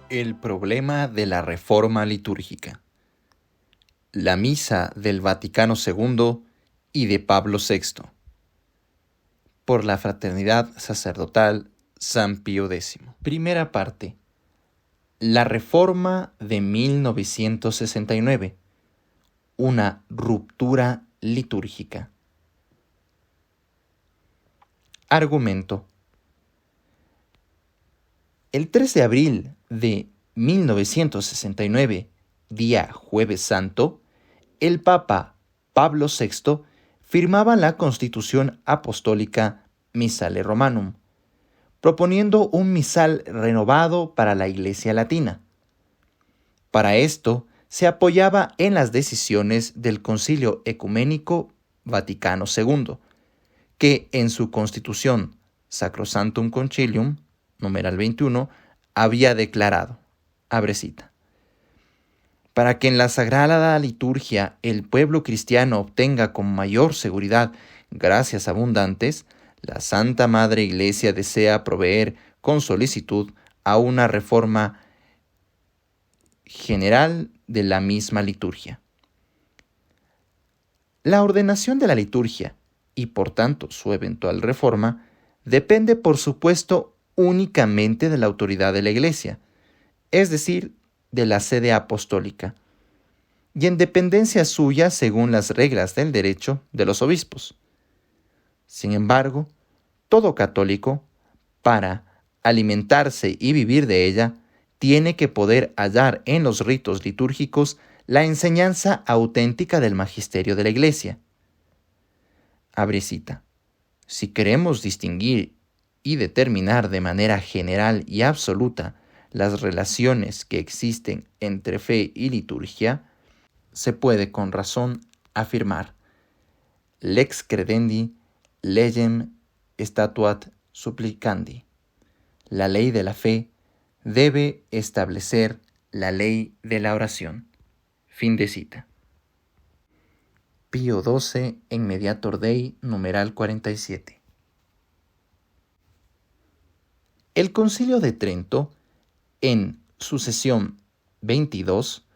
El problema de la reforma litúrgica. La misa del Vaticano II y de Pablo VI. Por la Fraternidad Sacerdotal San Pío X. Primera parte. La reforma de 1969. Una ruptura litúrgica. Argumento. El 3 de abril de 1969, día Jueves Santo, el Papa Pablo VI firmaba la Constitución Apostólica Missale Romanum, proponiendo un misal renovado para la Iglesia Latina. Para esto, se apoyaba en las decisiones del Concilio Ecuménico Vaticano II, que en su Constitución Sacrosanctum Concilium, numeral 21, había declarado, abre cita, para que en la sagrada liturgia el pueblo cristiano obtenga con mayor seguridad gracias abundantes, la Santa Madre Iglesia desea proveer con solicitud a una reforma general de la misma liturgia. La ordenación de la liturgia, y por tanto su eventual reforma, depende por supuesto únicamente de la autoridad de la Iglesia, es decir, de la sede apostólica, y en dependencia suya según las reglas del derecho de los obispos. Sin embargo, todo católico, para alimentarse y vivir de ella, tiene que poder hallar en los ritos litúrgicos la enseñanza auténtica del magisterio de la Iglesia. Abre cita. Si queremos distinguir y determinar de manera general y absoluta las relaciones que existen entre fe y liturgia, se puede con razón afirmar: lex credendi, legem statuat supplicandi. La ley de la fe debe establecer la ley de la oración. Fin de cita. Pío XII en Mediator Dei, numeral 47. El Concilio de Trento, en su sesión 22,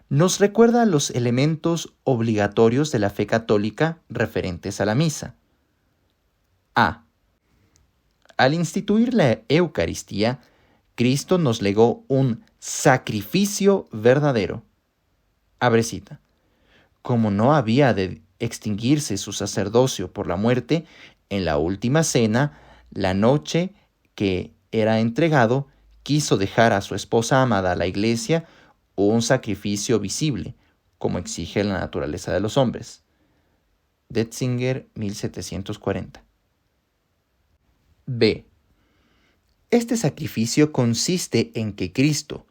nos recuerda los elementos obligatorios de la fe católica referentes a la misa. A. Al instituir la Eucaristía, Cristo nos legó un sacrificio verdadero. Abre cita. Como no había de extinguirse su sacerdocio por la muerte, en la última cena, la noche que era entregado, quiso dejar a su esposa amada, la Iglesia, un sacrificio visible, como exige la naturaleza de los hombres. Detzinger, 1740. B. Este sacrificio consiste en que Cristo,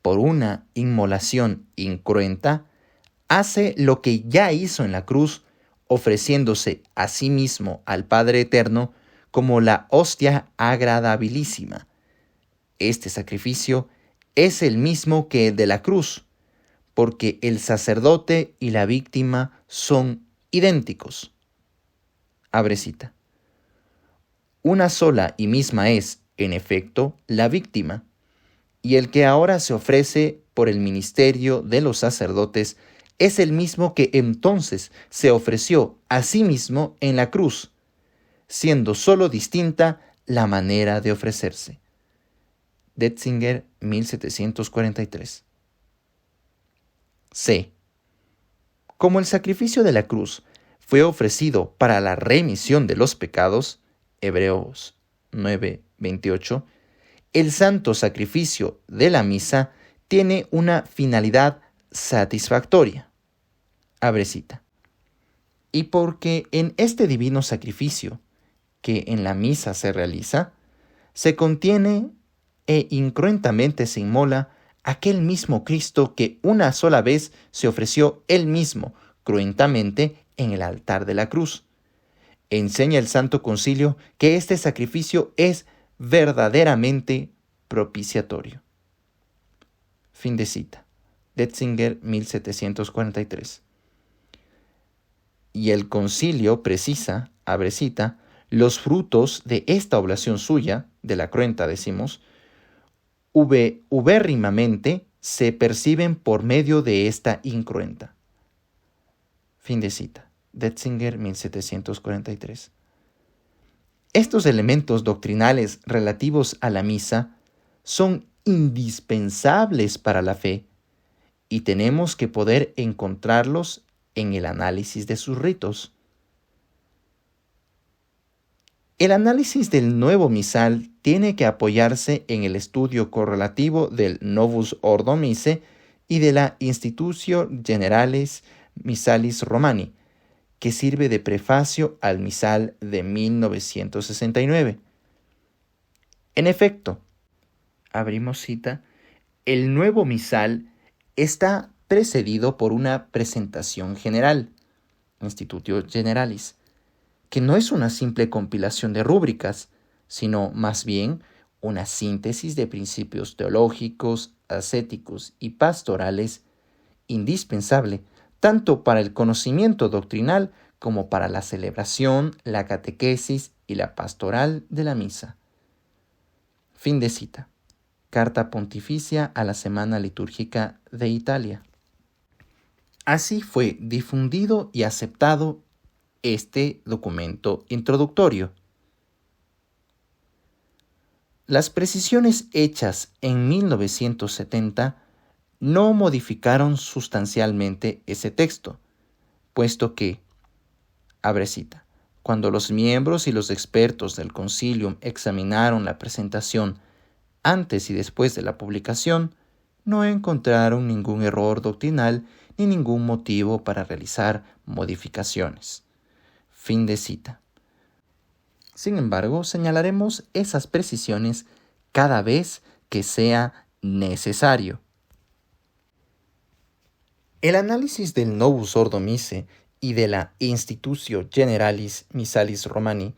por una inmolación incruenta, hace lo que ya hizo en la cruz, ofreciéndose a sí mismo al Padre Eterno como la hostia agradabilísima. Este sacrificio es el mismo que el de la cruz, porque el sacerdote y la víctima son idénticos. Abre cita. Una sola y misma es, en efecto, la víctima, y el que ahora se ofrece por el ministerio de los sacerdotes es el mismo que entonces se ofreció a sí mismo en la cruz, siendo solo distinta la manera de ofrecerse. Detzinger, 1743. C. Como el sacrificio de la cruz fue ofrecido para la remisión de los pecados, Hebreos 9:28, el santo sacrificio de la misa tiene una finalidad satisfactoria. Abre cita. Y porque en este divino sacrificio, que en la misa se realiza, se contiene e incruentamente se inmola aquel mismo Cristo que una sola vez se ofreció él mismo cruentamente en el altar de la cruz. Enseña el Santo Concilio que este sacrificio es verdaderamente propiciatorio. Fin de cita. Detzinger, 1743. Y el concilio precisa, abre cita, los frutos de esta oblación suya, de la cruenta decimos, ubérrimamente se perciben por medio de esta incruenta. Fin de cita. Detzinger, 1743. Estos elementos doctrinales relativos a la misa son indispensables para la fe y tenemos que poder encontrarlos en el análisis de sus ritos. El análisis del nuevo misal tiene que apoyarse en el estudio correlativo del Novus Ordo Missae y de la Institutio Generalis Missalis Romani, que sirve de prefacio al misal de 1969. En efecto, abrimos cita, el nuevo misal está precedido por una presentación general, Institutio Generalis, que no es una simple compilación de rúbricas, sino más bien una síntesis de principios teológicos, ascéticos y pastorales indispensable tanto para el conocimiento doctrinal como para la celebración, la catequesis y la pastoral de la misa. Fin de cita. Carta Pontificia a la Semana Litúrgica de Italia. Así fue difundido y aceptado este documento introductorio. Las precisiones hechas en 1970 no modificaron sustancialmente ese texto, puesto que, abre cita, cuando los miembros y los expertos del concilium examinaron la presentación antes y después de la publicación, no encontraron ningún error doctrinal ni ningún motivo para realizar modificaciones. Fin de cita. Sin embargo, señalaremos esas precisiones cada vez que sea necesario. El análisis del Novus Ordo Missae y de la Institutio Generalis Missalis Romani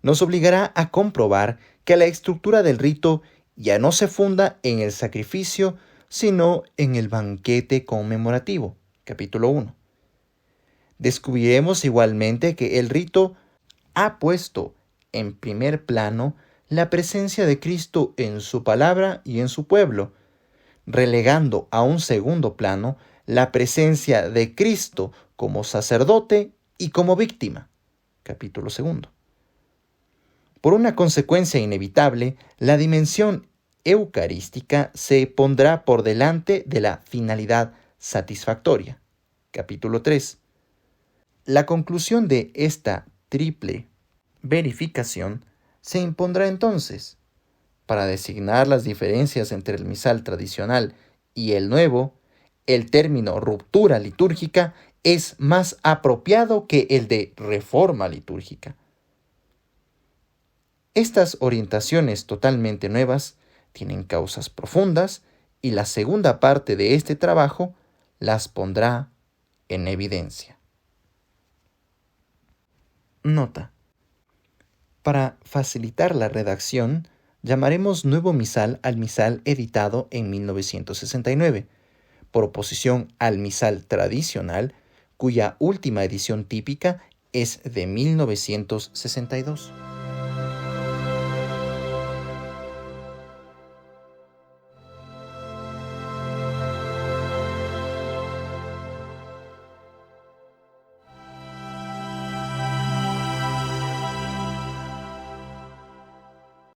nos obligará a comprobar que la estructura del rito ya no se funda en el sacrificio, sino en el banquete conmemorativo, capítulo 1. Descubriremos igualmente que el rito ha puesto en primer plano la presencia de Cristo en su palabra y en su pueblo, relegando a un segundo plano la presencia de Cristo como sacerdote y como víctima, capítulo 2. Por una consecuencia inevitable, la dimensión eucarística se pondrá por delante de la finalidad satisfactoria, capítulo 3. La conclusión de esta triple verificación se impondrá entonces. Para designar las diferencias entre el misal tradicional y el nuevo, el término ruptura litúrgica es más apropiado que el de reforma litúrgica. Estas orientaciones totalmente nuevas tienen causas profundas y la segunda parte de este trabajo las pondrá en evidencia. Nota. Para facilitar la redacción, llamaremos nuevo misal al misal editado en 1969, por oposición al misal tradicional, cuya última edición típica es de 1962.